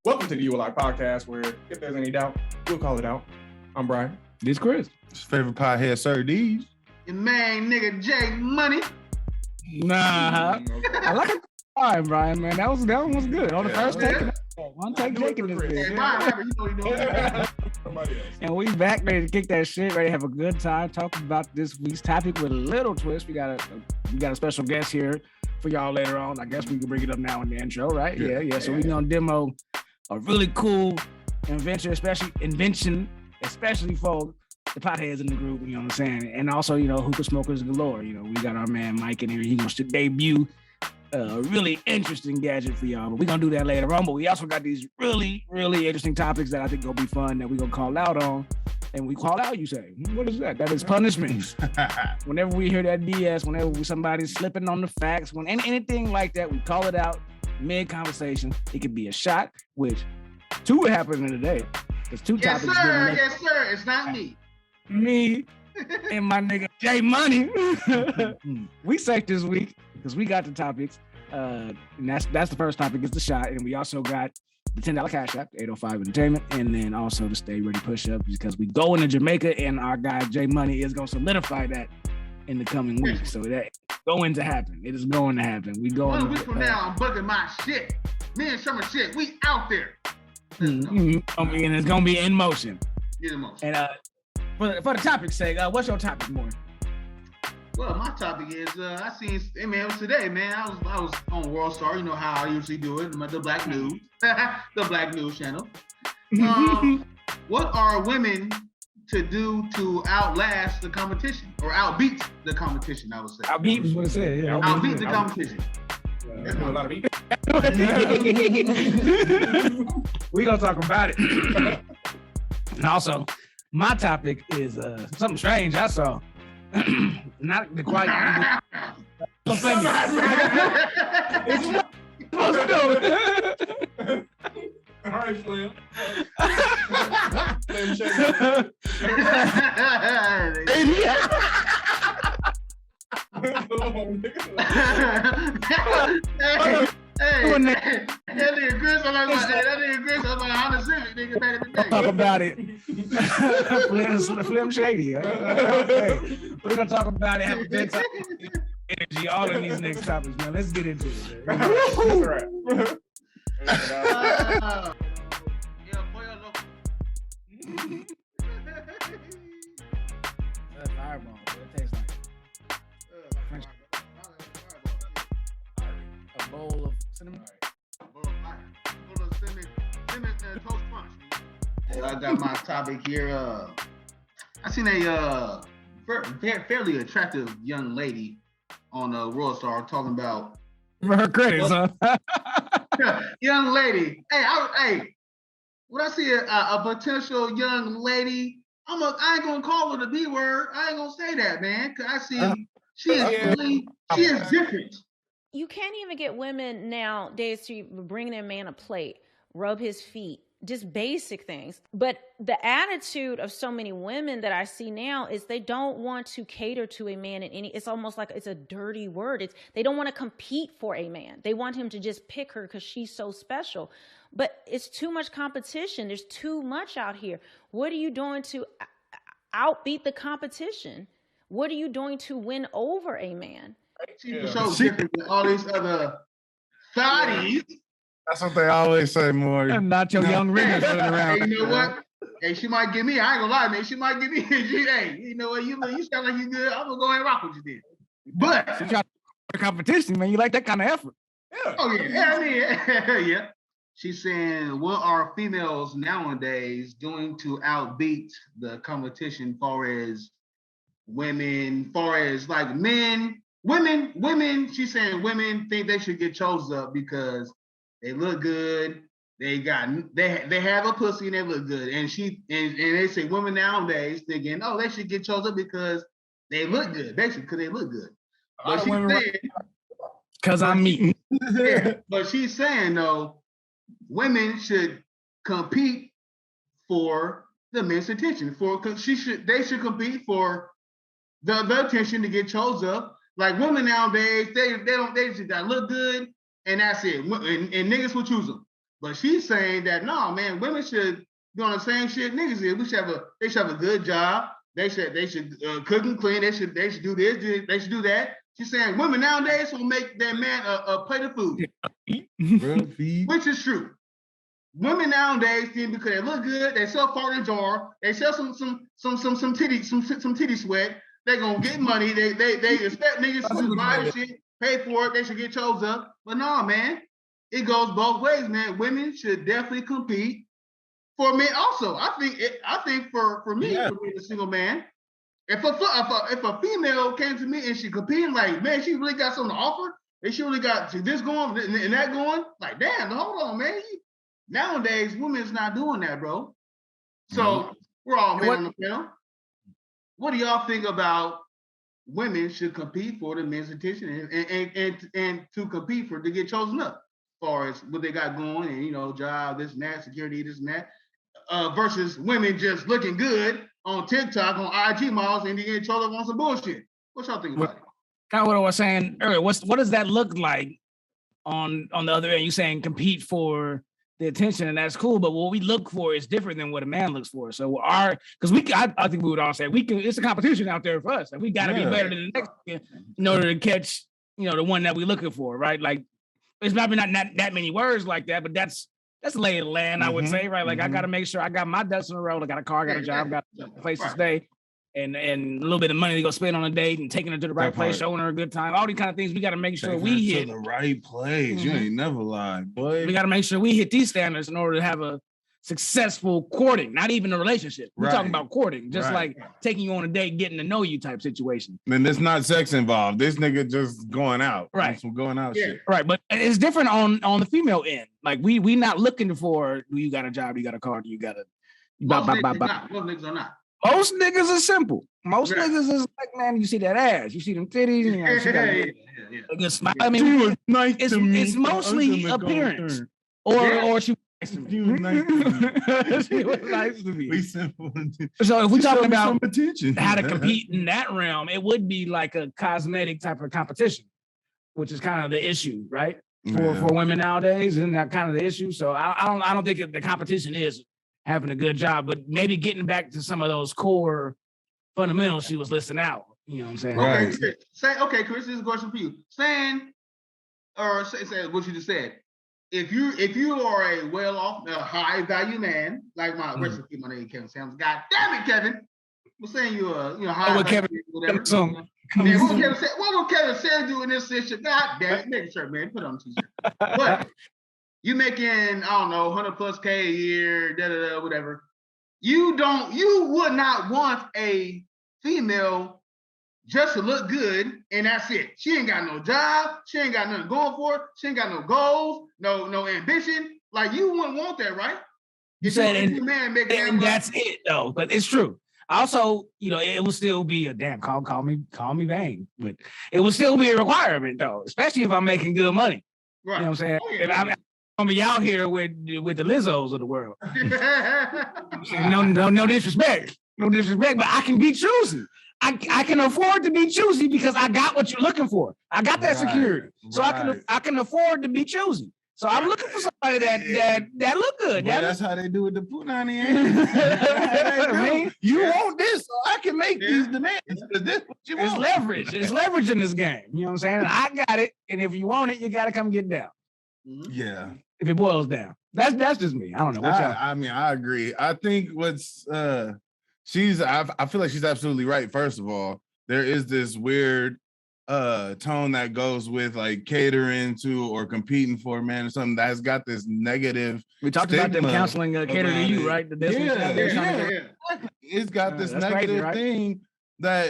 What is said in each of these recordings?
Welcome to the ULI podcast, where if there's any doubt, we'll call it out. I'm Brian. This Chris. His favorite pothead, Sir D's. Your main nigga, Jay Money. Nah. I like it. All right, Brian, man. That one was good. On the first take. One take taking this Hey, bitch. Brian, you know what you're doing. And we back ready to kick that shit, ready to have a good time talking about this week's topic with a little twist. We got a special guest here for y'all later on. I guess we can bring it up now in the intro, right? Yeah. So we're gonna demo a really cool invention, especially for the potheads in the group, you know what I'm saying? And also, hookah smokers galore. We got our man Mike in here. He's gonna debut a really interesting gadget for y'all, but we're gonna do that later on. But we also got these really, really interesting topics that I think gonna be fun that we're gonna call out on. And we call out, you say, what is that? That is punishment. Whenever we hear that BS, whenever somebody's slipping on the facts, when anything like that, we call it out mid-conversation. It could be a shot, which two would happen in a day. There's two topics. Yes, sir. It's not me. Me and my nigga Jay Money. We safe this week because we got the topics. And that's the first topic, is the shot. And we also got the $10 cash app, 805 Entertainment, and then also the Stay Ready push-up, because we go into Jamaica and our guy Jay Money is going to solidify that in the coming weeks. So that going to happen. It is going to happen. We going 1 week from now, I'm bugging my shit. Me and Summer shit, we out there. And it's going to be in motion. Get in motion. And for the topic's sake, what's your topic, more? Well, my topic is, I seen, it was today, man. I was on World Star, you know how I usually do it, the Black News, the Black News channel. What are women to do to outlast the competition, or outbeat the competition, I would say. Outbeat is what it said, yeah. Outbeat the competition. That's a lot of beat. We gonna talk about it. And also, my topic is something strange I saw. Not the quite. It's supposed to do. All right, Slim. That nigga Chris, I'm like Honda Civic, nigga, back in the day. Talk about it. Slim Shady. Okay. We're gonna talk about it. Have a good time. Energy, all of these next topics, man. Let's get into it. Fireball. It tastes like a bowl of cinnamon. Toast crunch. I got my topic here. I seen a fairly attractive young lady on World Star talking about her credits, huh? Young lady. Hey, when I see a potential young lady, I ain't gonna call her the B word. I ain't gonna say that, man. Cause I see she is different. You can't even get women nowadays to bring their man a plate, rub his feet, just basic things. But the attitude of so many women that I see now is they don't want to cater to a man in any, it's almost like it's a dirty word. They don't want to compete for a man. They want him to just pick her because she's so special. But it's too much competition. There's too much out here. What are you doing to outbeat the competition? What are you doing to win over a man? She's so different than all these other thotties. That's what they always say, more. And not your young ringers running around. Hey, you know what? Hey, she might give me, I ain't gonna lie, man. She might give me, hey, you know what? You sound like you good. I'm gonna go ahead and rock with you then. But she try to competition, man. You like that kind of effort. Yeah. Oh, yeah. Yeah. She's saying, what are females nowadays doing to outbeat the competition far as women, far as like men? Women, she's saying women think they should get chosen up because they look good, they have a pussy and they look good. And they say women nowadays thinking, oh, they should get chosen up because they look good, basically because they look good. But she's saying, because I'm meeting. Yeah, but she's saying though, women should compete for the men's attention. They should compete for the attention to get chosen up. Like women nowadays, they just gotta look good and that's it. And niggas will choose them. But she's saying that no, man, women should be on the same shit niggas is. They should have a good job. They should cook and clean. They should do this. They should do that. She's saying women nowadays will make their man a plate of food, which is true. Women nowadays, because they look good, they sell fart in a jar, they sell some titty sweat. They gonna get money. They expect niggas to buy the shit, pay for it. They should get chose up. But no, man, it goes both ways, man. Women should definitely compete for men. Also, I think for me, for being a single man, if a female came to me and she competing, like, man, she really got something to offer, and she really got this going and that going, like, damn, hold on, man. Nowadays, women's not doing that, bro. So we're all men on the panel. What do y'all think about women should compete for the men's attention and to compete to get chosen up, as far as what they got going and job, this and that, security, this and that, versus women just looking good on TikTok, on IG models, and they get chosen up on some bullshit. What y'all think about it? Kind of what I was saying earlier. What does that look like on the other end? You saying compete for the attention, and that's cool, but what we look for is different than what a man looks for. So I think we would all say it's a competition out there for us, and we got to be better than the next in order to catch the one that we're looking for, right? Like, it's probably not that many words like that, but that's lay of the land, I would say, right? Like, I got to make sure I got my ducks in a row. I got a car, I got a job, got a place to stay, and a little bit of money to go spend on a date, and taking her to the right place, showing her a good time. All these kind of things we got to make sure we hit to the right place. You ain't never lied, boy. We got to make sure we hit these standards in order to have a successful courting, not even a relationship. We're talking about courting, just like taking you on a date, getting to know you type situation. And there's not sex involved. This nigga just going out, right? Some going out shit, right? But it's different on the female end. Like we not looking for, do you got a job, you got a car, do you got a Most niggas are not. Most niggas are simple. Most niggas is like, man, you see that ass, you see them titties, she got a good smile. I mean, it's mostly appearance, or she. She was nice to me. So if we're talking about how to compete in that realm, it would be like a cosmetic type of competition, which is kind of the issue, right? For women nowadays, and that kind of the issue. So I don't think the competition is having a good job, but maybe getting back to some of those core fundamentals she was listing out. You know what I'm saying? Right. Okay, Chris, this is a question for you. Say what you just said. If you are a well-off, high value man, like my rest of my name Kevin Sams. God damn it, Kevin! I'm saying you high value, whatever. What will Kevin Sams do in this situation? God damn it, make a shirt, man. Put on a t-shirt. But you making, I don't know, 100+ K a year, whatever. You would not want a female just to look good, and that's it. She ain't got no job. She ain't got nothing going for her. She ain't got no goals, no ambition. Like, you wouldn't want that, right? You said, and that's it, though. But it's true. Also, it will still be a damn call me vain, but it will still be a requirement, though, especially if I'm making good money. Right. You know what I'm saying? If I'm gonna be out here with the Lizzos of the world. No disrespect, but I can be choosy. I can afford to be choosy because I got what you're looking for. I got that security, so I can afford to be choosy. So I'm looking for somebody that look good. That's how they do with the punani. You want this, so I can make these demands. This what you want. It's leverage. It's leverage in this game. You know what I'm saying? I got it, and if you want it, you got to come get down. Yeah. If it boils down, that's just me. I don't know. I agree. I think I feel like she's absolutely right. First of all, there is this weird tone that goes with like catering to or competing for a man or something that's got this negative. We talked about them counseling cater to you, right? It's got this negative thing that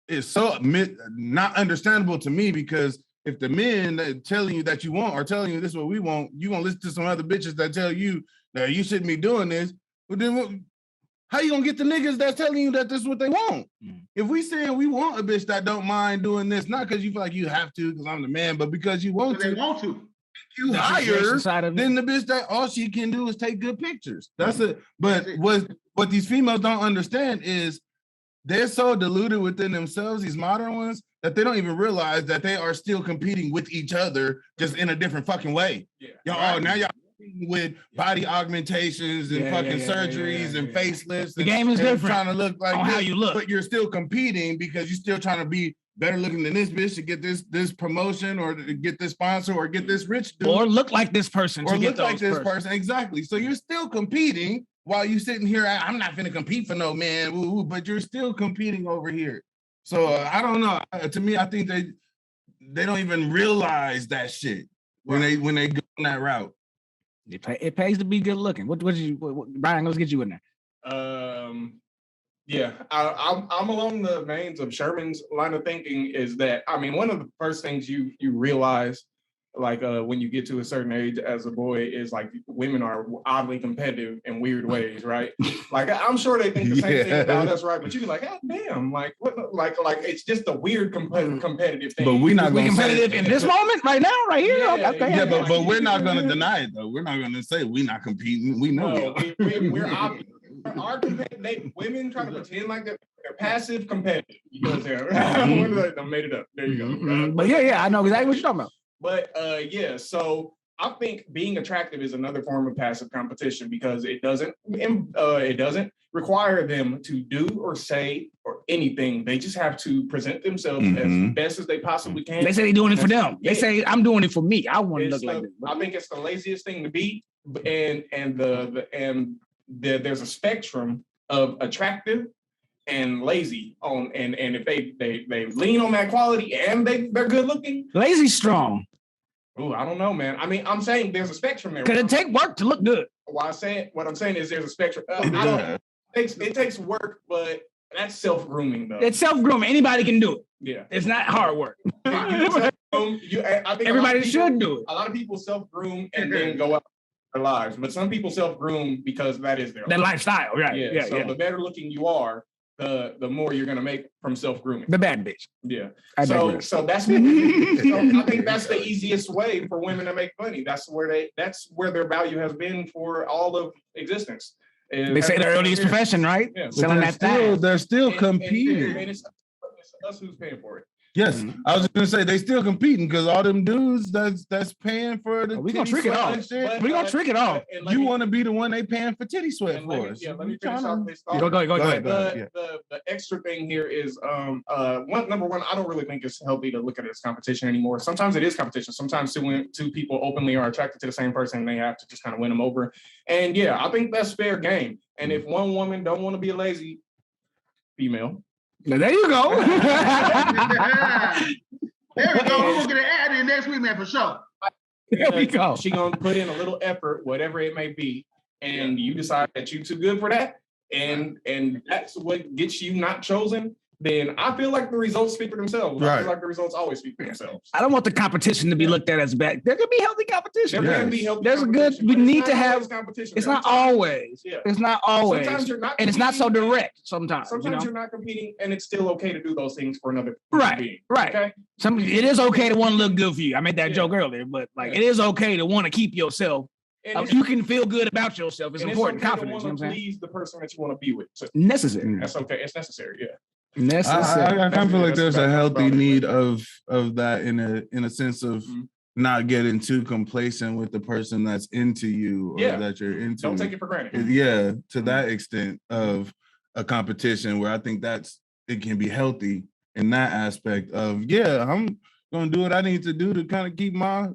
is so not understandable to me, because if the men that telling you that you want are telling you this is what we want, you gonna listen to some other bitches that tell you that you shouldn't be doing this. But then how you gonna get the niggas that's telling you that this is what they want? If we saying we want a bitch that don't mind doing this, not because you feel like you have to because I'm the man, but because you want to. They want to. You hire then the bitch that all she can do is take good pictures. That's it. But what these females don't understand is they're so deluded within themselves, these modern ones, that they don't even realize that they are still competing with each other, just in a different fucking way. Now y'all with body augmentations and fucking surgeries and facelifts. The game is different. Trying to look like on how you look, but you're still competing because you're still trying to be better looking than this bitch to get this promotion or to get this sponsor or get this rich dude. Or look like this person or to get look like this person. Exactly. So you're still competing while you sitting here. I'm not gonna compete for no man, but you're still competing over here. So I don't know. To me, I think they don't even realize that shit when they go on that route. It pays to be good looking. What Brian? Let's get you in there. Yeah, I'm along the veins of Sherman's line of thinking is that, I mean, one of the first things you realize, like when you get to a certain age as a boy, is like women are oddly competitive in weird ways, right? Like I'm sure they think the same thing about us, right? But you be like, God damn, like what? Like it's just a weird competitive thing. But we're not we competitive in this moment, right now, right here. Yeah, okay. Yeah, but we're not gonna deny it though. We're not gonna say we're not competing. We know we're obvious. Our women try to pretend like they're passive competitive because they're I made it up. There you go. But yeah, I know exactly what you're talking about. But yeah, so I think being attractive is another form of passive competition because it doesn't require them to do or say or anything. They just have to present themselves as best as they possibly can. They say they're doing it for them. They say I'm doing it for me. I want to look like this. I think it's the laziest thing to be, and there's a spectrum of attractive and lazy on, and if they lean on that quality and they're good looking. Lazy strong. Oh, I don't know, man. I mean, I'm saying there's a spectrum there. Because it take work to look good. What I'm saying is there's a spectrum. It takes work, but that's self-grooming though. It's self-grooming. Anybody can do it. Yeah. It's not hard work. I think everybody should do it. A lot of people self-groom and then go out their lives, but some people self-groom because that is their lifestyle, right? Yeah. So the better looking you are, the more you're gonna make from self-grooming. The bad bitch. Yeah. So that's so I think that's the easiest way for women to make money. That's where their value has been for all of existence. They say their earliest profession, right? Yeah. Selling they're still competing. And it's us who's paying for it. Yes, I was just gonna say they still competing because all them dudes that's paying for the we gonna trick it off. We gonna trick it off. You want to be the one they paying for titty sweat for? Let me finish off this thought. Go ahead. The extra thing here is number one, I don't really think it's healthy to look at it as competition anymore. Sometimes it is competition. Sometimes two people openly are attracted to the same person and they have to just kind of win them over. And yeah, I think that's fair game. And if one woman don't want to be a lazy female. Now, there you go. There we go. We're gonna get an ad in next week, man, for sure. There we go. She gonna put in a little effort, whatever it may be, and you decide that you're too good for that, and that's what gets you not chosen. Then I feel like the results speak for themselves. Right. I feel like the results always speak for themselves. I don't want the competition to be looked at as bad. There can be healthy competition. There can be healthy There's competition, we need to not have always competition. It's not always. Yeah. It's not always. Sometimes you're not and it's not so direct sometimes. Sometimes you're not competing, and it's still okay to do those things for another being. Right. Okay. It is okay to want to look good for you. I made that joke earlier, but it is okay to want to keep yourself. You can feel good about yourself. It's important. Okay confidence. To please the person that you want to be with. So necessary. That's okay. It's necessary. Yeah. Necessary. I kind of feel like there's a healthy need of that in a sense of not getting too complacent with the person that's into you or that you're into. Don't take it for granted. Yeah, to that extent of a competition where I think it can be healthy in that aspect of I'm gonna do what I need to do to kind of keep my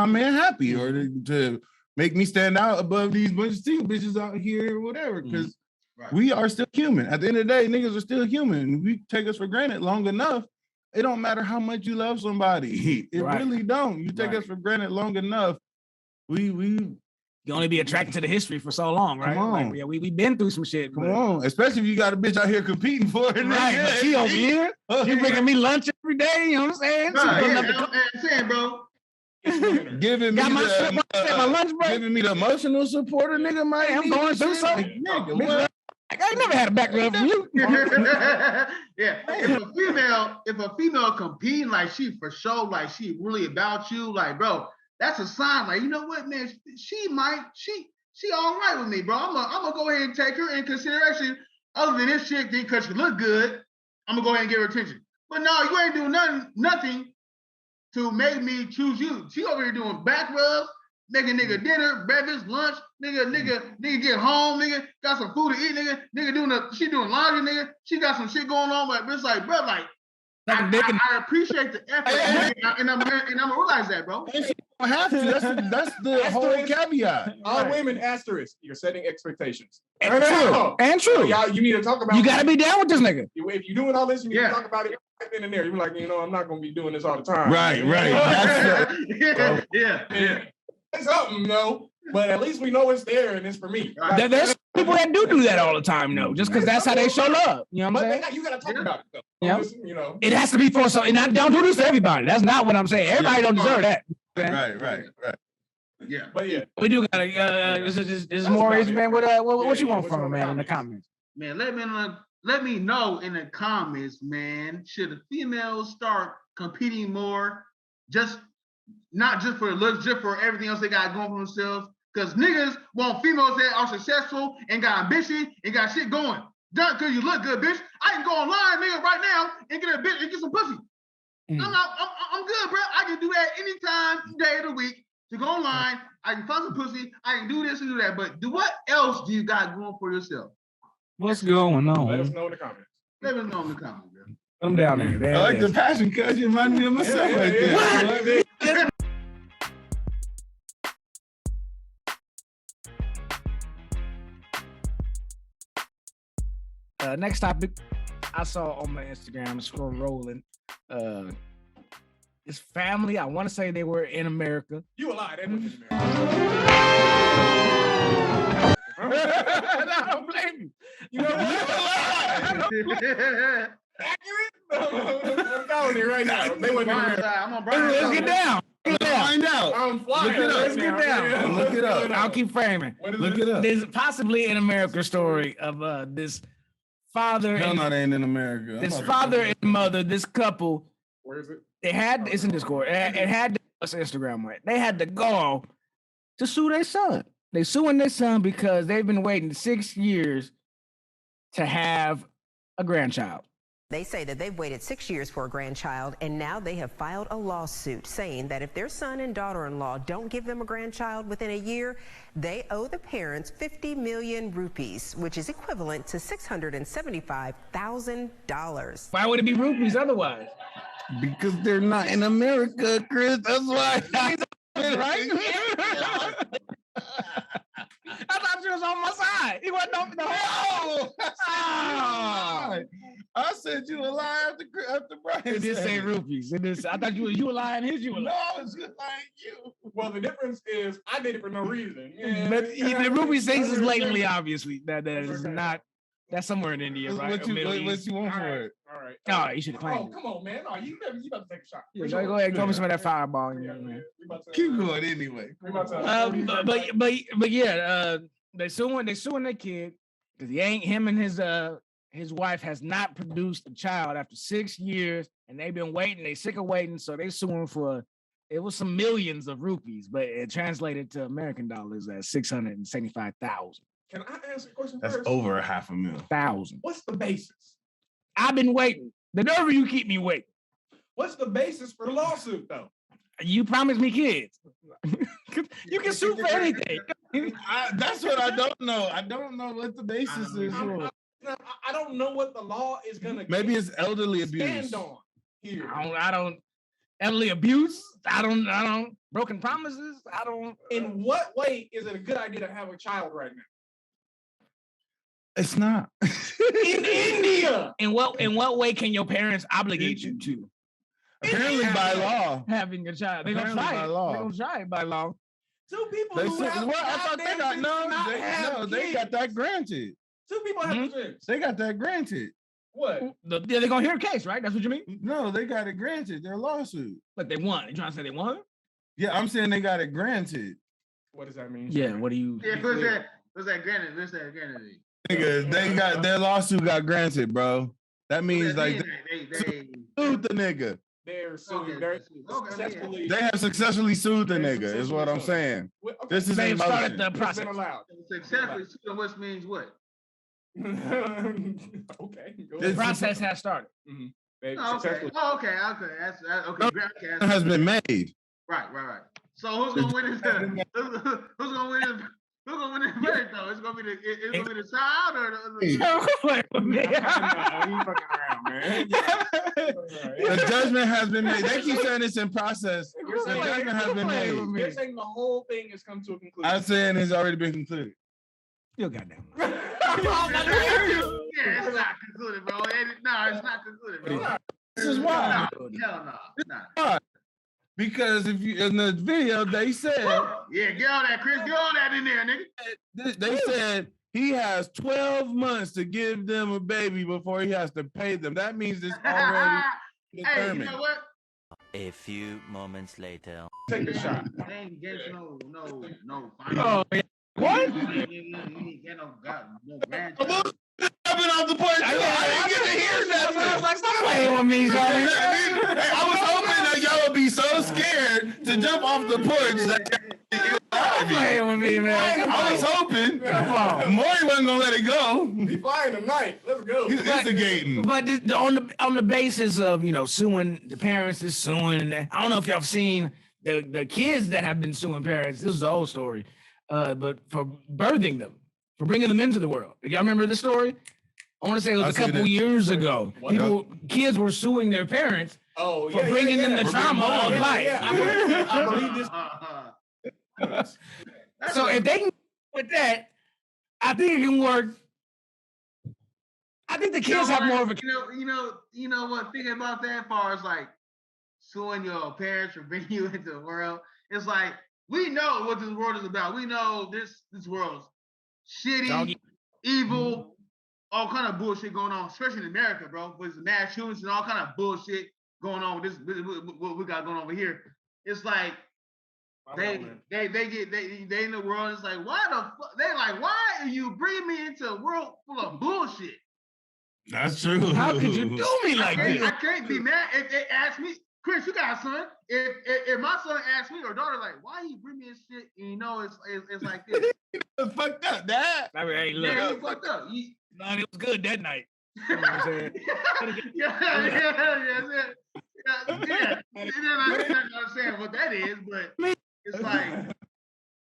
man happy or to make me stand out above these bunch of single bitches out here or whatever because. Right. We are still human. At the end of the day, niggas are still human. We take us for granted long enough. It don't matter how much you love somebody. It really don't. You take us for granted long enough. You only be attracted to the history for so long, right? Come on. Like, we been through some shit. Come on. Especially if you got a bitch out here competing for it. Right. But she over here. She bringing me lunch every day. You know what I'm saying? I'm saying, bro. Giving me my lunch break. Giving me the emotional support, nigga. I'm going through something. I never had a back rub from you. If a female competing like she for sure, like she really about you, like bro, that's a sign. Like you know what, man, she all right with me, bro. I'm gonna go ahead and take her in consideration. Other than this shit, because she look good, I'm gonna go ahead and give her attention. But no, you ain't doing nothing to make me choose you. She over here doing back rubs, making nigga dinner, breakfast, lunch, nigga get home, nigga got some food to eat, nigga she doing laundry, nigga. She got some shit going on, but it's like, bro, like I appreciate the effort, and I'm gonna realize that, bro. And she don't have to. That's the whole caveat. All women, asterisk. You're setting expectations. And true. Y'all, you need to talk about. You gotta be down with this nigga. If you're doing all this, you need to talk about it right then and there. You're like, I'm not gonna be doing this all the time. Right. Yeah. It's something, but at least we know it's there and it's for me. Right. There's people that do that all the time, though, just because that's how they show love. You know what I'm saying? You gotta talk about it, though. Yeah. It has to be for something. And don't do this to everybody. That's not what I'm saying. Everybody don't deserve that. Right. Yeah, but we do gotta. This is more age, man. What you want from him, man? In the comments, man. Let me know in the comments, man. Should the females start competing more? Not just for looks, just for everything else they got going for themselves. Because niggas want females that are successful and got ambition and got shit going. Done because you look good, bitch. I can go online, nigga, right now and get a bitch and get some pussy. I'm good, bro. I can do that anytime, day of the week. To go online, I can find some pussy. I can do this and do that. But what else do you got going for yourself? What's going on? Let us know in the comments. Let us know in the comments, bro. I'm down there. I like the passion, cuz you remind me of myself right there. Next topic, I saw on my Instagram, scrolling. This family, I want to say they were in America. You a lie, they wasn't in America. I don't blame you. You know what? I'm calling it right now. They wasn't in America. I'm on Let's get down. Find out. I'm flying. Let's get down. Look it up. I'll keep framing. Look it up. There's possibly an America story of this father. No, they ain't in America. This father and mother, this couple. Where is it? It's in Discord. It had us Instagram right. They had the gall to sue their son. They suing their son because they've been waiting 6 years to have a grandchild. They say that they've waited 6 years for a grandchild, and now they have filed a lawsuit saying that if their son and daughter-in-law don't give them a grandchild within a year, they owe the parents 50 million rupees, which is equivalent to $675,000. Why would it be rupees otherwise? Because they're not in America, Chris. That's why. Right? I thought you was on my side. He wasn't on the whole. I said you a lie after Brian. It did say rupees. I thought you were lying. You were lying. No, I was just lying you. Well, the difference is I did it for no reason. Yeah, but the rupees things is blatantly obviously that is not. That's somewhere in India, right? What you want for it? All right. Oh, you should have claimed it. Come on, man. Oh, you about to take a shot. Yeah, go ahead. Throw me some of that fireball. Man. Keep going anyway. But yeah, they suing their kid because him and his wife has not produced a child after 6 years, and they've been waiting. They sick of waiting, so they suing for. It was some millions of rupees, but it translated to American dollars as 675,000. Can I answer the question That's first? over $500,000. What's the basis? I've been waiting. The nerve of you keep me waiting. What's the basis for the lawsuit, though? You promised me kids. You can sue for anything. That's what I don't know. I don't know what the basis is. I don't know what the law is gonna. Maybe it's elderly abuse. Stand on here. I don't. Elderly abuse. I don't. Broken promises. I don't. In what way is it a good idea to have a child right now? It's not. In India. In what way can your parents obligate you to? Apparently by law. Having a child. They're gonna try it. They're gonna try it by law. Two people They who have I thought they got they got that granted. Two people have kids. They got that granted. What? They're gonna hear a case, right? That's what you mean? No, they got it granted. Their lawsuit. But they won. You trying to say they won? Yeah, I'm saying they got it granted. What does that mean? Yeah. What do you? Yeah, what's that granted? What's that granted? Nigga, they got their lawsuit got granted, bro. That means like they sued the nigga. They're suing. Successfully. They have successfully sued the nigga. Is what I'm saying. Okay. This is They've started emotion. the process. It's been allowed. Successfully sued, which means what? Okay. The process has started. Mm-hmm. Okay. That's okay. Has been made. Right. So who's gonna win this? Who's gonna win this? Who's gonna win this fight though? It's gonna be the child or the judgment has been made. They keep saying it's in process. The judgment has been made. They're saying the whole thing has come to a conclusion. I'm saying it's already been concluded. You goddamn. Yeah, it's not concluded, bro. No, it's not concluded, bro. This is why. Hell no. Because if you in the video they said, yeah, get all that, Chris. Get all that in there, nigga. They said he has 12 months to give them a baby before he has to pay them. That means it's already determined. Hey, you know what? A few moments later. Take a shot. They ain't get no. Oh, yeah. What? You ain't get no grandchild. Jumping off the porch. I didn't get to hear that. I was like, stop playing with me, Johnny. I was hoping that y'all would be so scared to jump off the porch. Stop playing with me, man. I was hoping. Maury wasn't gonna let it go. Be flying tonight. Let's go. He's instigating. But on the basis of suing the parents is suing. I don't know if y'all have seen the kids that have been suing parents. This is the whole story. But for birthing them, for bringing them into the world. Y'all remember this story? I want to say it was a couple years ago. Kids were suing their parents for bringing them the trauma of life. I believe this. So if they can with that, I think it can work. I think the kids have more of a. You know what? Thinking about that, as far as like suing your parents for bringing you into the world, it's like we know what this world is about. We know this world's shitty, evil, all kind of bullshit going on, especially in America, bro. With mass shootings and all kind of bullshit going on with this, what we got going on over here. It's like they in the world. It's like, why the fuck? They like, why are you bringing me into a world full of bullshit? That's true. How could you do me like this? I can't be mad if they ask me, Chris, you got a son. If my son asks me or daughter, like, why you bring me this shit? And it's like this. It's fucked up, Dad. I mean, hey, look. Yeah, it's fucked up. No, it was good that night. You know what I'm saying? Yeah. I'm not saying what that is, but it's like,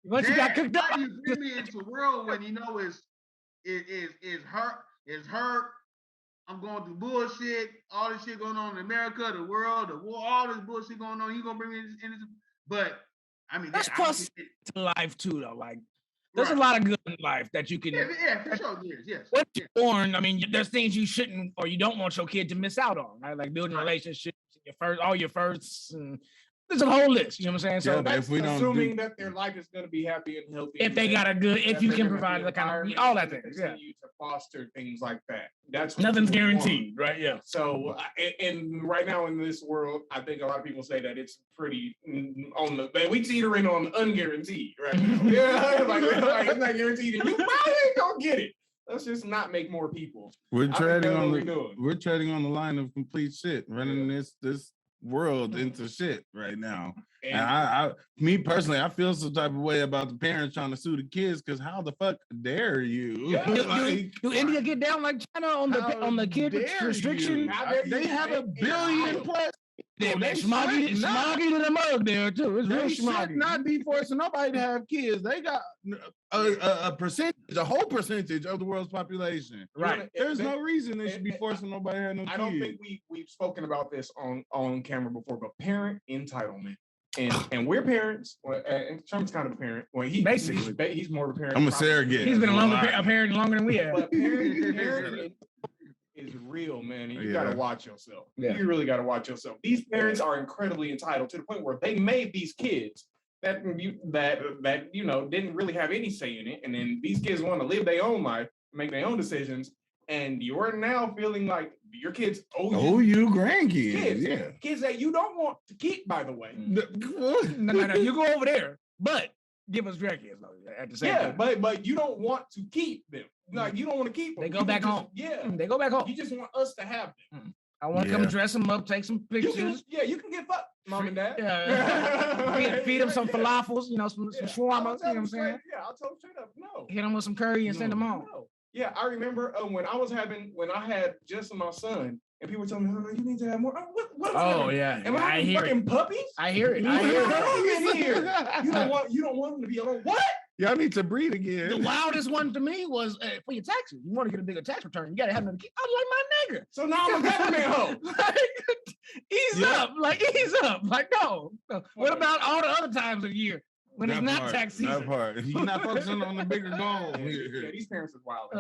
once you got cooked up, why you bring me into a world when you know it's hurt. I'm going through bullshit, all this shit going on in America, the world, the war, all this bullshit going on. You gonna bring me in this? But I mean, that's plus to life too, though. Like, there's a lot of good in life that you can. Yeah, for sure. Yes. Once you're born, I mean, there's things you shouldn't or you don't want your kid to miss out on, right? Like building relationships, all your firsts, and there's a whole list. You know what I'm saying? So that's if we assuming that their life is going to be happy and healthy. If they got a good, if you can provide the kind of all that things, continue to foster things like that. That's nothing's guaranteed, right? Yeah. So, and right now in this world, I think a lot of people say that it's pretty on the. We teetering on unguaranteed, right? Yeah, like it's not guaranteed, and you probably ain't gonna get it. Let's just not make more people. We're treading on the line of complete shit, running this world into shit right now. And I me personally, I feel some type of way about the parents trying to sue the kids because how the fuck dare you? Yeah. Do India get down like China on the kid restriction? They have 1 billion plus. Damn, they smoggy to the mug there too. It's they should not be forcing nobody to have kids. They got a whole percentage of the world's population. Right. There's no reason they should be forcing nobody to have no kids. I don't think we've spoken about this on camera before, but parent entitlement. And we're parents. And Trump's kind of a parent. Well, he's more of a parent. I'm a surrogate. He's been a parent longer than we have. But parent is real, man. And you gotta watch yourself. Yeah. You really gotta watch yourself. These parents are incredibly entitled to the point where they made these kids that didn't really have any say in it. And then these kids want to live their own life, make their own decisions. And you're now feeling like your kids owe you grandkids. Kids that you don't want to keep, by the way. No. You go over there, but give us grandkids at the same time. But you don't want to keep them. Like you don't want to keep them. They go back home. Yeah, they go back home. You just want us to have them. I want to come dress them up, take some pictures. You can get fucked, mom and dad. Yeah. feed them some falafels, some shawarma. You know what I'm saying? Yeah, I'll tell them straight up. No. Hit them with some curry and send them home. No. Yeah, I remember when I had just my son, and people told me, "Oh, you need to have more." What Oh yeah, am I having fucking puppies? I hear it. I hear it. In here. You don't want them to be alone. What? Y'all need to breed again. The wildest one to me was for your taxes. You want to get a bigger tax return, you gotta have another kid. I was like, my nigga. So now I'm a government hoe. Ease up. Like, no. What about all the other times of year when it's not tax season? That part. You're not focusing on the bigger goal. Yeah, these parents is wild.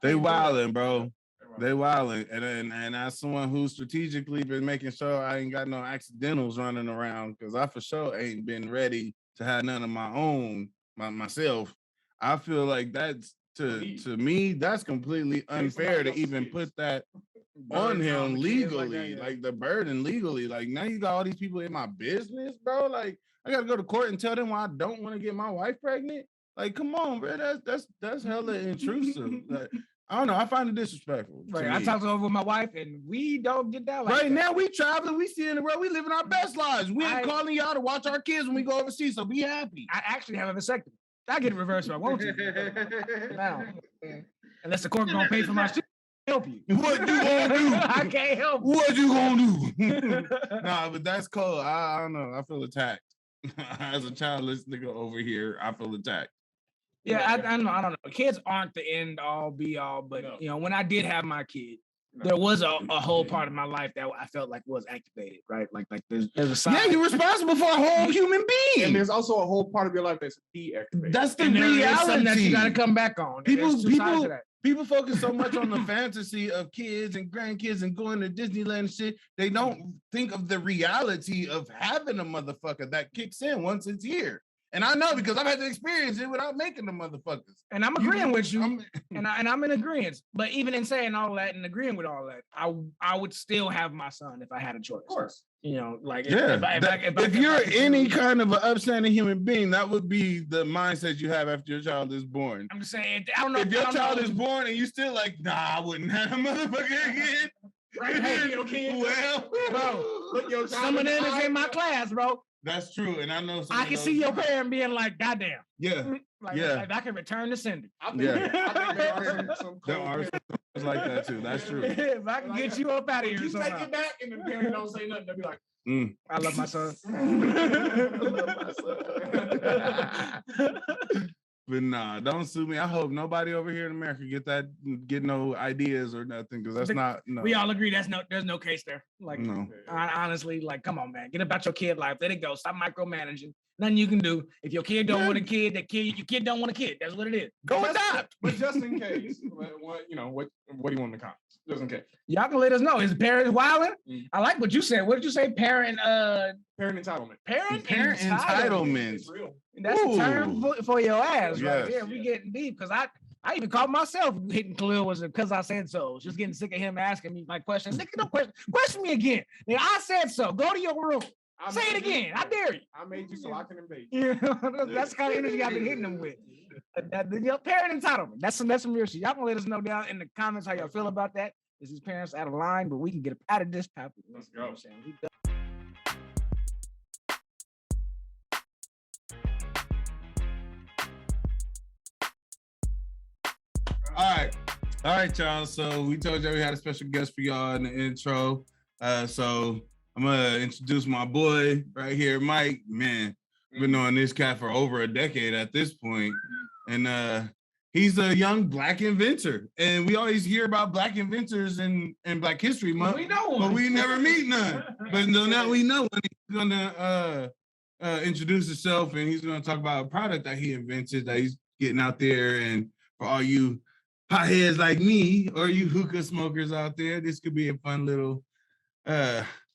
They wilding, bro. They wilding. And as someone who's strategically been making sure I ain't got no accidentals running around, because I for sure ain't been ready to have none of my own myself. I feel like that's to me, that's completely unfair to even put that on him legally, like the burden legally. Like now you got all these people in my business, bro. Like I gotta go to court and tell them why I don't want to get my wife pregnant. Like, come on, bro. That's hella intrusive. Like, I don't know. I find it disrespectful. Right. I talked over with my wife, and we don't get down like right that. now. We traveling, we see in the road, we living our best lives. We ain't calling y'all to watch our kids when we go overseas. So be happy. I actually have a vasectomy. I get it reversed if I want to. Now, unless the court gonna pay for my shit, help you. What you gonna do? I can't help. What you gonna do? Nah, but that's cool. I don't know. I feel attacked. As a childless nigga over here, I feel attacked. Yeah, I don't know. Kids aren't the end all be all, but you know, when I did have my kid, there was a whole part of my life that I felt like was activated, right? Like there's a side. Yeah, you're responsible for a whole human being. And there's also a whole part of your life that's deactivated. That's the reality that you got to come back on. People focus so much on the fantasy of kids and grandkids and going to Disneyland and shit. They don't think of the reality of having a motherfucker that kicks in once it's here. And I know because I've had to experience it without making the motherfuckers. And I'm agreeing with you. And I'm in agreement. But even in saying all that and agreeing with all that, I would still have my son if I had a choice. Of course. You know, like if you're any kind of an upstanding human being, that would be the mindset you have after your child is born. I'm just saying, I don't know if your child is born and you still like, nah, I wouldn't have a motherfucker again. Right, hey, okay. Well, bro, look, your some of them is in my class, bro. That's true, and I know. I can see your parent being like, "Goddamn." Yeah. Like I can return the sender. I think there are some like that too. That's true. If I can get you up out of here, you take it back, and the parent don't say nothing. They'll be like, "I love my son." But nah, don't sue me. I hope nobody over here in America get no ideas or nothing, because that's not. No. We all agree there's no case there. Like, no. Honestly, like, come on, man, get about your kid life. Let it go. Stop micromanaging. Nothing you can do. If your kid don't want a kid, your kid don't want a kid. That's what it is. Go adopt. But just in case, what do you want in the comments? Just in case. Y'all can let us know. Is parents wilding? I like what you said. What did you say? Parent entitlement. Parent entitlement. It's real. That's a term for your ass, right? Yeah, we getting deep because I even called myself hitting Khalil was because I said so. Just getting sick of him asking me my questions. Nigga, don't question me again. Nigga, I said so. Go to your room. Say it again. I dare you. I made you so I can invade you. That's the kind of energy I've been hitting them with. Your parent entitlement. That's some real shit. Y'all can let us know down in the comments how y'all feel about that. Is these parents out of line? But we can get out of this topic. Let's go. All right, y'all. So we told you we had a special guest for y'all in the intro. So I'm gonna introduce my boy right here, Mike. Man, I've been knowing this cat for over a decade at this point, and he's a young Black inventor. And we always hear about Black inventors in Black History Month, but we never meet none. But now we know when he's gonna introduce himself, and he's gonna talk about a product that he invented that he's getting out there. And for all you potheads like me or you hookah smokers out there, this could be a fun little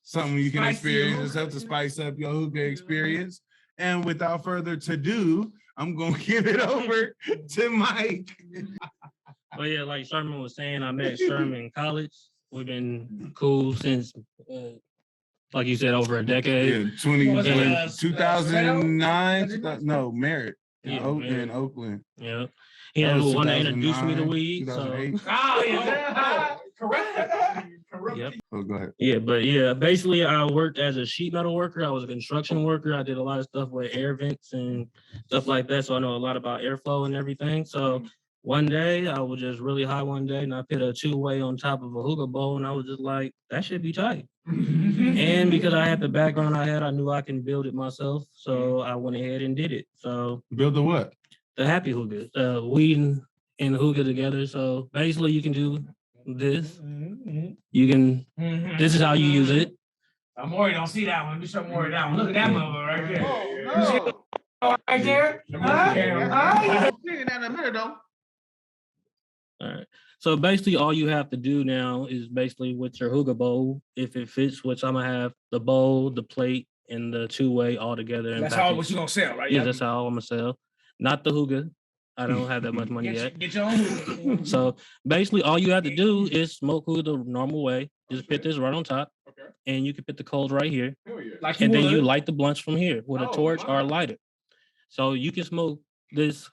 something you can experience. Just have to spice up your hookah experience. And without further ado, I'm gonna give it over to Mike. Well, yeah, like Sherman was saying, I met Sherman in college. We've been cool since, like you said, over a decade. Yeah, 2009. No, Merritt in Oakland. Yeah. He had the one that introduced me to weed. So. Oh, yeah. Correct. Yep. Oh, go ahead. Yeah, but yeah, basically I worked as a sheet metal worker. I was a construction worker. I did a lot of stuff with air vents and stuff like that. So I know a lot about airflow and everything. So one day I was just really high one day and I put a 2-way on top of a hookah bowl and I was just like, that should be tight. And because I had the background I had, I knew I can build it myself. So I went ahead and did it. So build the what? The happy hookah, weed and hookah together. So basically you can do this. You can, this is how you use it. Maury don't see that one. Let me show Maury that one. Look at that mother right there. Oh, Right there. All right. So basically all you have to do now is basically with your hookah bowl, if it fits, which I'm gonna have the bowl, the plate, and the 2-way all together. That's all what you gonna sell, right? Yeah, that's all I'm gonna sell. Not the hookah. I don't have that much money yet. Get your own hookah. So basically all you have to do is smoke hookah the normal way. Just put this right on top. And you can put the coals right here. Like and then you light the blunts from here with a torch or a lighter. So you can smoke this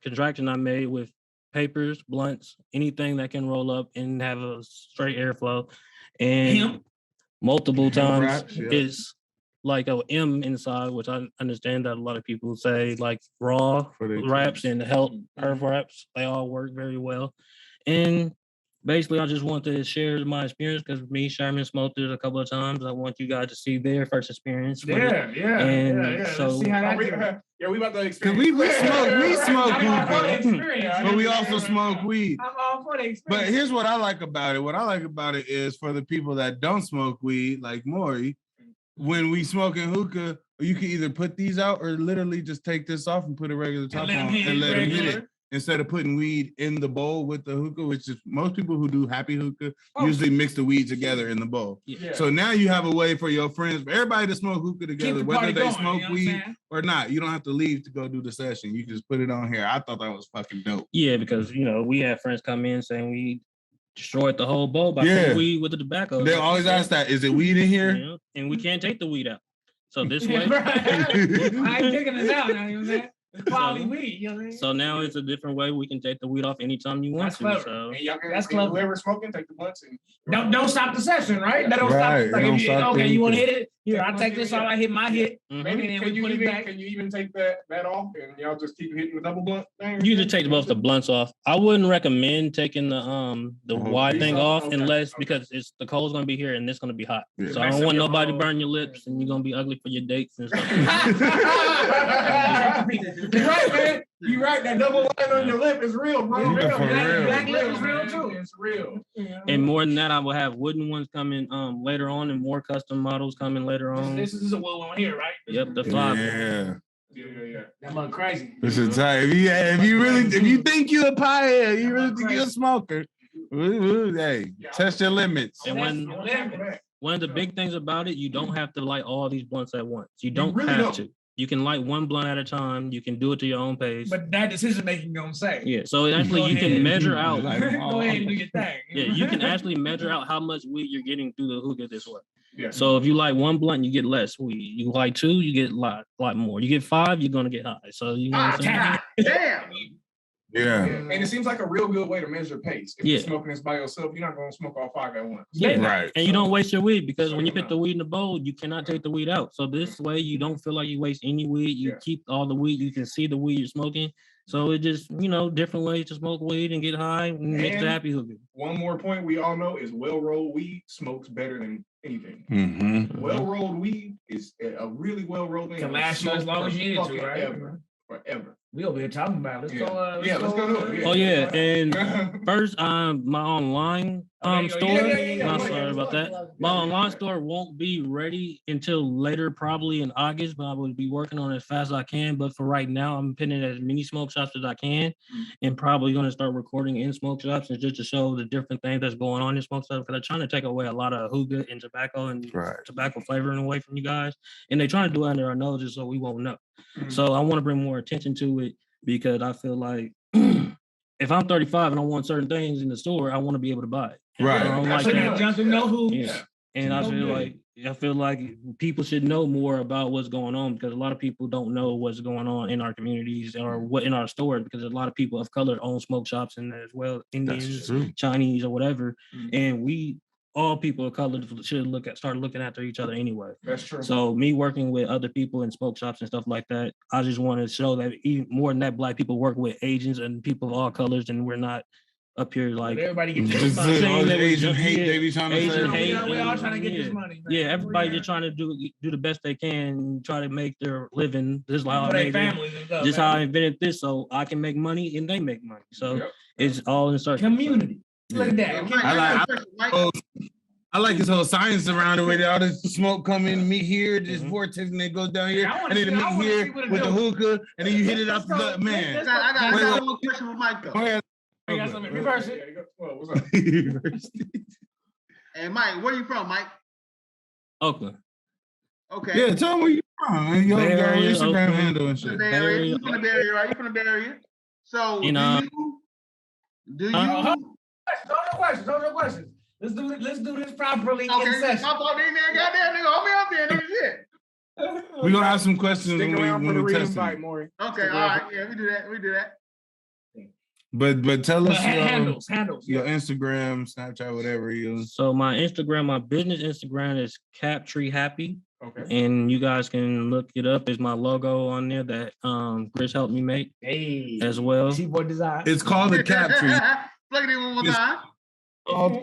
contraction I made with papers, blunts, anything that can roll up and have a straight airflow. And multiple times wraps, yeah. it's like a M inside, which I understand that a lot of people say like raw wraps and herb wraps, they all work very well. And basically, I just want to share my experience because me, Sherman smoked it a couple of times. I want you guys to see their first experience. Yeah. So, see how we about to experience. We smoke hookah, but we also smoke weed. I'm all for the experience. But here's what I like about it. What I like about it is for the people that don't smoke weed, like Maury, when we smoking hookah, you can either put these out or literally just take this off and put a regular top on and let them hit it. Instead of putting weed in the bowl with the hookah, which is most people who do happy hookah usually mix the weed together in the bowl. Yeah. So now you have a way for your friends, everybody to smoke hookah together, whether they smoke weed or not. You don't have to leave to go do the session. You just put it on here. I thought that was fucking dope. Yeah, because we had friends come in saying we destroyed the whole bowl by putting weed with the tobacco. They always ask that, is it weed in here? Yeah. And we can't take the weed out. So this way. I ain't taking it out now, you know what I'm saying? Quality weed, you know what I mean? So now it's a different way we can take the weed off anytime you want to. So That's clever. Whoever smoking, take the blunts and don't stop the session, right? That don't stop. Like, okay, you want to hit it? Here, I take this off. I hit my hit. Maybe can you even take that off and y'all just keep hitting the double blunt thing? You just take both the blunts off. I wouldn't recommend taking the wide thing off unless because it's the coal's gonna be here and it's gonna be hot. Yeah. So I don't want nobody to burn your lips and you're gonna be ugly for your dates and stuff. You're right, man. You're right. That double line on your lip is real, bro. Black lip is real too. It's real. And more than that, I will have wooden ones coming later on and more custom models coming later on. This is a wood one here, right? Yep, the five. Yeah. That mother crazy. This is tight. If you think you're a pie, you really think you're a smoker. Hey, test your limits. And one of the big things about it, you don't have to light all these blunts at once. You don't have to. You can light one blunt at a time. You can do it to your own pace. But that decision making, you know what I'm saying? Yeah. So actually, you can measure out. Go ahead and do your thing. Yeah, you can actually measure out how much weed you're getting through the hookah this way. Yeah. So if you light one blunt, you get less weed. You light two, you get a lot more. You get 5, you're gonna get high. So you know what I'm saying? Damn. Yeah. And it seems like a real good way to measure pace. If you're smoking this by yourself, you're not going to smoke all 5 at once. Yeah, right. And you don't waste your weed because when you put the weed in the bowl, you cannot take the weed out. So this way, you don't feel like you waste any weed. You keep all the weed. You can see the weed you're smoking. So it just, different ways to smoke weed and get high and make the happy hookah. One more point we all know is well-rolled weed smokes better than anything. Mm-hmm. Well-rolled weed is a really well-rolled thing. Can last you as long as you need it to, right? Forever. We over here talking about it. Let's go. Let's go. Oh yeah, and first, my online store. Sorry about that. My online store won't be ready until later, probably in August. But I will be working on it as fast as I can. But for right now, I'm putting it as many smoke shops as I can, and probably going to start recording in smoke shops and just to show the different things that's going on in smoke shops. Because they're trying to take away a lot of hookah and tobacco and tobacco flavoring away from you guys, and they're trying to do it under our noses so we won't know. So I want to bring more attention to it because I feel like if I'm 35 and I want certain things in the store, I want to be able to buy it. Right. I don't like that. Yeah. And I feel like people should know more about what's going on because a lot of people don't know what's going on in our communities or what in our stores because a lot of people of color own smoke shops and as well Indians, Chinese or whatever. And we all people of color should start looking after each other anyway. That's true. So me working with other people in smoke shops and stuff like that, I just want to show that even more than that, Black people work with Asians and people of all colors, and we're not up here like everybody get just all this Asian hate they be trying to say. We all trying to get this money. Man. Yeah, everybody just trying to do the best they can, try to make their living. This is how this how I invented this, so I can make money and they make money. So it's all in search community. Look at that. I like this whole science around it, where all this smoke come in, meet here, this vortex, and then goes down here, and then meet here with the hookah, and then you hit it off the man. I got one question for Mike though. I got something. Reverse it. What's up? Hey Mike, where you from, Mike? Oakland. Okay. Yeah, tell them where you from. Your Instagram handle and shit. You from the Bay Area, right? You from the Bay Area. So do you? No questions. Let's do this properly. Okay, my fault, man. Goddamn, nigga, hold me up there, nigga. Shit. We're gonna have some questions when we test it. Okay, all right, yeah, we do that. But tell us handles. Your Instagram, Snapchat, whatever you use. So my business Instagram is Captree Happy. Okay. And you guys can look it up. There's my logo on there that Chris helped me make as well. Keyboard design. It's called a Captree. Look at it one more time.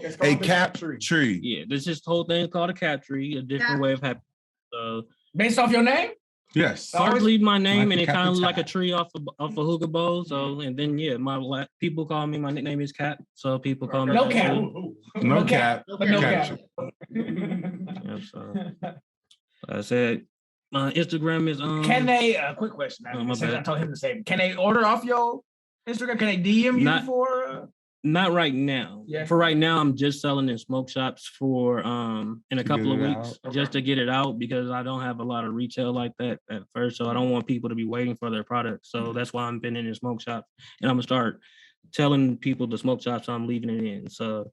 It's a Captree. Yeah, this whole thing is called a Captree, a different way of happy. Based off your name? Yes. Partly my name, and it kind of like a tree off a hookah bowl. So, and then my people call me. My nickname is Cap, so people call me. No cap. No cap. No cap. Yeah, so I said my Instagram is Can they? Quick question. I told him the same. Can they order off your Instagram? Can they DM you for? Not right now. Yeah. For right now, I'm just selling in smoke shops for in a couple of weeks just to get it out, because I don't have a lot of retail like that at first. So I don't want people to be waiting for their product. So that's why I'm been in the smoke shop, and I'm gonna start telling people the smoke shops I'm leaving it in. So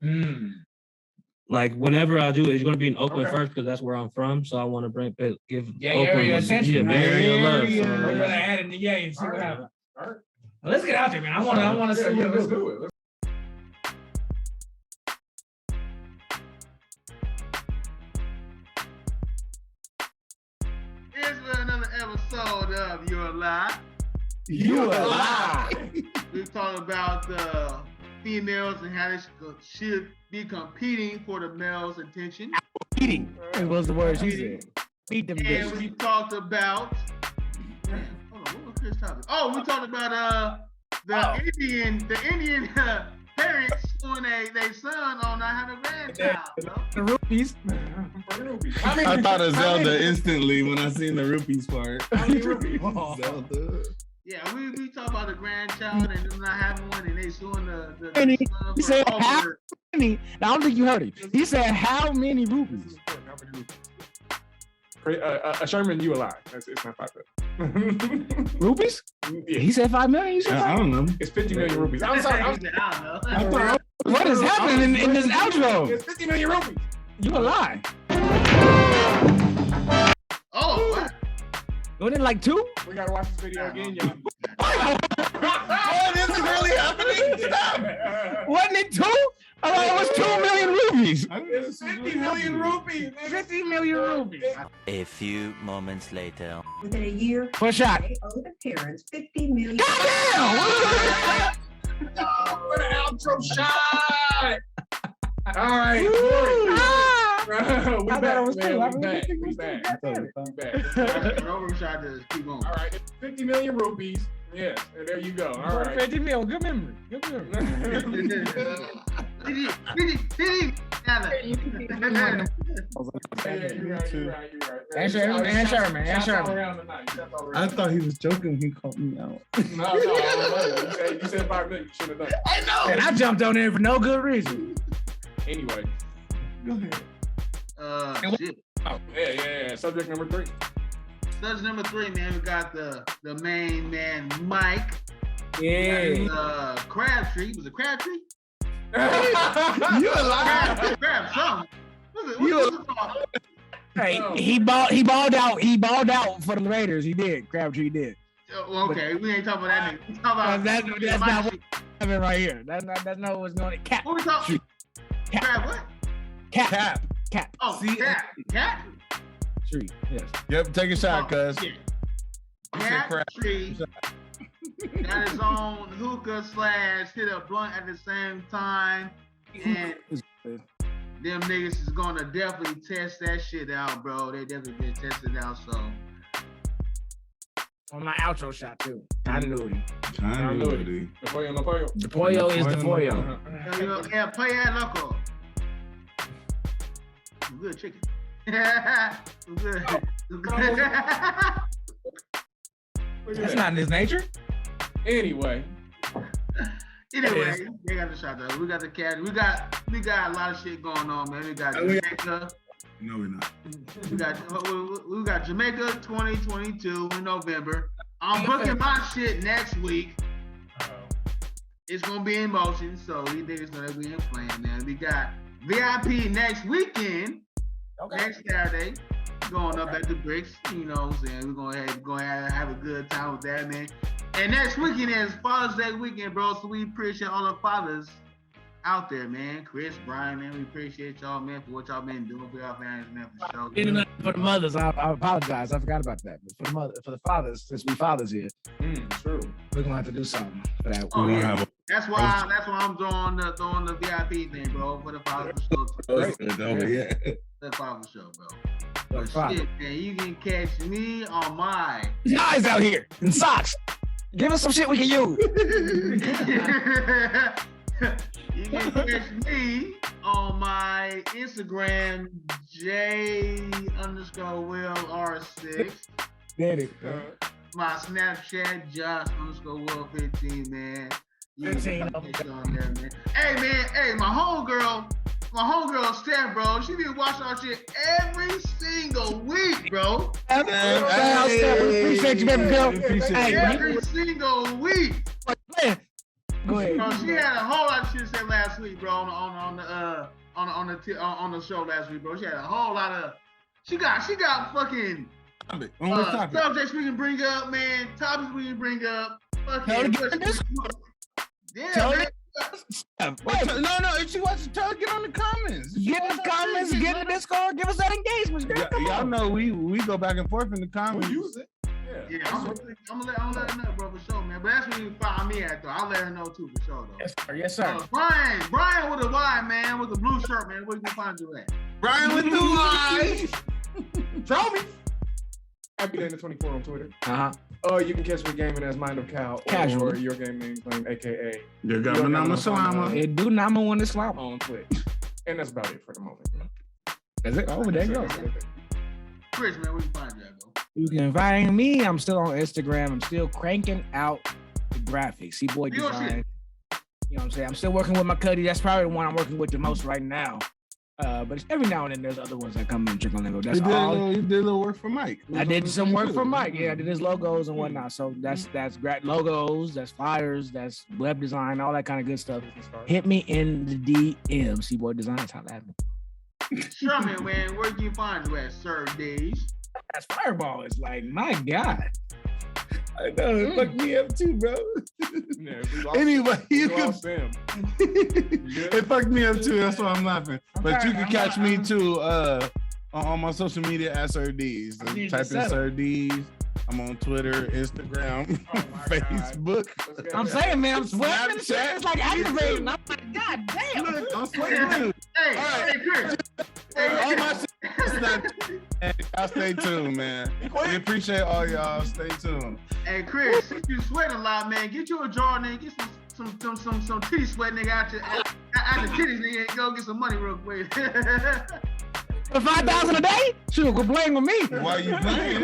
like whenever I do it, it's gonna be in Oakland first, because that's where I'm from. So I want to give Oakland attention. love. We're gonna add in the and see what happens. All right. Well, let's get out there, man. I want to see. Yeah, let's do it. Another episode of You're Alive. You're Alive. We're talking about females and how they should be competing for the male's attention. Competing. That was the word she said. Beat them bitches. And we talked about. Hold on, what was this topic? Oh, we talked about the Indian parents on their son on not having a grandchild. The rupees. I thought of Zelda instantly when I seen the rupees part. Zelda. Yeah, we talk about the grandchild and them not having one, and they suing the he said how many? I don't think you heard it. He said how many rupees? Sherman, you alive? It's not 5 million. Rupees? Yeah. He said 5 million. You said I don't know. It's 50 million rupees. I'm sorry. I don't know. What is happening in this outro? It's 50 million rupees. You a lie. Oh, wow. Wasn't it like 2? We gotta watch this video again, y'all. Oh, this is really happening? Stop. Wasn't it 2? I thought it was 2 million rupees. It's 50 million rupees. 50 million rupees. A few moments later. Within a year, What shot? they owe the parents $50 million. Goddamn! For the outro shot. All right. We I thought back, it was 2. man. I We really back. think it We was 2. back. We back. Overshot to keep going. All right. It's 50 million rupees. Yes. And there you go. All right. 50 mil. Good memory. You're right. And Sherman. I thought he was joking when he called me out. No. You said 5 million. You should have done it. I know. And I jumped on there for no good reason. Anyway. Go ahead. Shit. Oh, yeah. Subject number 3. Subject number 3, man. We got the main man, Mike. Yeah. Crabtree. Was it Crabtree? You alive? Crab something. Hey, he balled out for the Raiders. He did. Crabtree did. Okay, we ain't talking about that nigga. We talking about that's not what happened right here. That's not what's going on. What we talking? Crab what? Cap. Oh, Cat. Tree. Yes. Yep, take a shot, cuz. Yeah. Cat Tree got his own hookah / hit a blunt at the same time. And them niggas is gonna definitely test that shit out, bro. They definitely did test it out, so. On my outro shot too. Continuity. The pollo. The pollo is the pollo. Yeah, play that loco. Some good chicken. Some good. That's not in his nature. Anyway, they got the shot though. We got the cat. We got a lot of shit going on, man. We got Jamaica. No, we're not. We got Jamaica 2022 in November. I'm booking my shit next week. It's gonna be in motion, so we niggas know that we ain't playing, man. We got VIP next weekend, next Saturday, going up at the Bricks. You know what I'm saying? We're gonna have a good time with that, man. And next weekend is Father's Day weekend, bro. So we appreciate all the fathers out there, man. Chris, Brian, man, we appreciate y'all, man, for what y'all been doing for y'all families, man, for sure. For the mothers, I apologize. I forgot about that. But for the fathers, since we fathers here, true. We're gonna have to do something for that. That's why I'm throwing the VIP thing, bro, for the father show. The father show, bro. But shit, man, you can catch me on my guys out here in socks. Give us some shit we can use. You can catch me on my Instagram, J_WillR6. My Snapchat, Josh_Will15, man. You can catch you on there, man. Hey, my homegirl Steph, bro. She be watching our shit every single week, bro. Steph, we appreciate you, baby girl. Every single week. Go ahead. Bro, she had a whole lot of shit to say last week, bro, on the show last week, bro. She had a whole lot of. She got fucking subjects we can bring up, man. Topics we can bring up. Fucking. Yeah, man. No, if she wants to tell her, get on the comments. Get in the comments, get in the Discord, give us that engagement. Y'all know we go back and forth in the comments. We use it. Yeah, I'm gonna let her know, bro, for sure, man. But that's when you find me at, though. I'll let her know too, for sure, though. Yes, sir. Brian with a Y, man, with the blue shirt, man. Where you can find you at? Brian with the Y. Throw me. Ep.99 on Twitter. You can catch me gaming as Mind of Cow or your gaming claim, aka Your government Salama. It do number one Islam on Twitch. And that's about it for the moment. Is it? Oh, there you go. Chris, man, where you find you at, bro? You can find me. I'm still on Instagram. I'm still cranking out the graphics. C-Boy Design. You know what I'm saying? I'm still working with my Cuddy. That's probably the one I'm working with the most right now. But every now and then there's other ones that come in and trickle in. That's all. You did a little work for Mike. I did some work for Mike. Yeah, I did his logos and whatnot. So that's great. Logos, that's flyers, that's web design, all that kind of good stuff. Hit me in the DM. C-Boy Design. That's how that happened. Sure, man. Where can you find you at, Sir Days? That's Fireball. It's like, my God. I know, it fucked me up too, bro. Yeah, anyway, it fucked me up too. That's why I'm laughing. But you can catch me too on my social media at Sir D's. Type in Sir D's. I'm on Twitter, Instagram, Facebook. I'm saying, man, I'm sweating. It's like activating. I'm like, God damn. Look, I'm sweating. Hey, Chris. All my shit. Y'all stay tuned, man. We appreciate all y'all. Stay tuned. Hey, Chris, if you sweat a lot, man, get you a jar, nigga. Get some titty sweat, nigga, out the titties, nigga. Go get some money real quick. For $5,000 a day? Shoot, complain with me. Why you playing?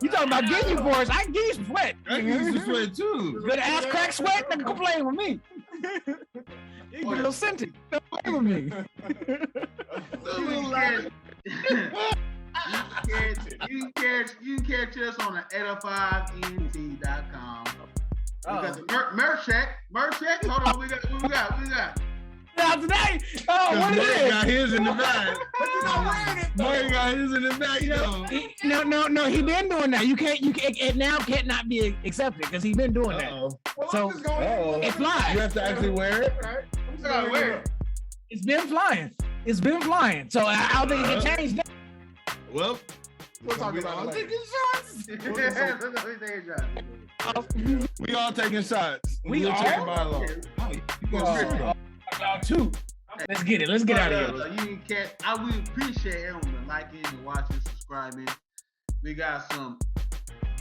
You talking about getting you for us? I can give you some sweat. I can give you some sweat too. Good ass crack sweat? Nigga, complain with me. You get a little scented. Complain with me. You can catch us on the 805ent.com. We got the merch check. Hold on, what we got? Now today, what is it? Got his in the bag. Boy got his in the bag. No, he been doing that. It now cannot be accepted because he been doing that. So it flies. You have to actually wear it. It's been flying. It's been flying. So I don't think it can change that. Well, We'll talk about it later. we all taking shots. We We'll all? check it by law. Y'all too. Let's get it. Let's get out of here. I would appreciate everyone liking and watching, subscribing. We got some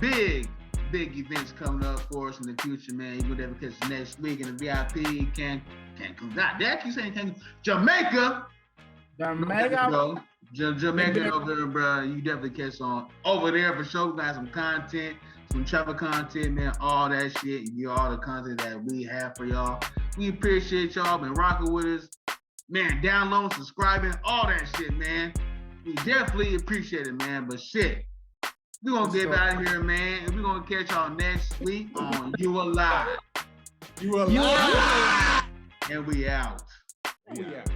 big events coming up for us in the future, man. You would ever catch us next week in the VIP Cancun. God, that keep saying Cancun. Jamaica over there, bro. You definitely catch on over there for sure. Got some content, some travel content, man. All that shit. You all the content that we have for y'all. We appreciate y'all been rocking with us, man. Downloading, subscribing, all that shit, man. We definitely appreciate it, man. But shit, we're gonna get out of here, man, and we're gonna catch y'all next week on You Alive. You alive. And we out. We out.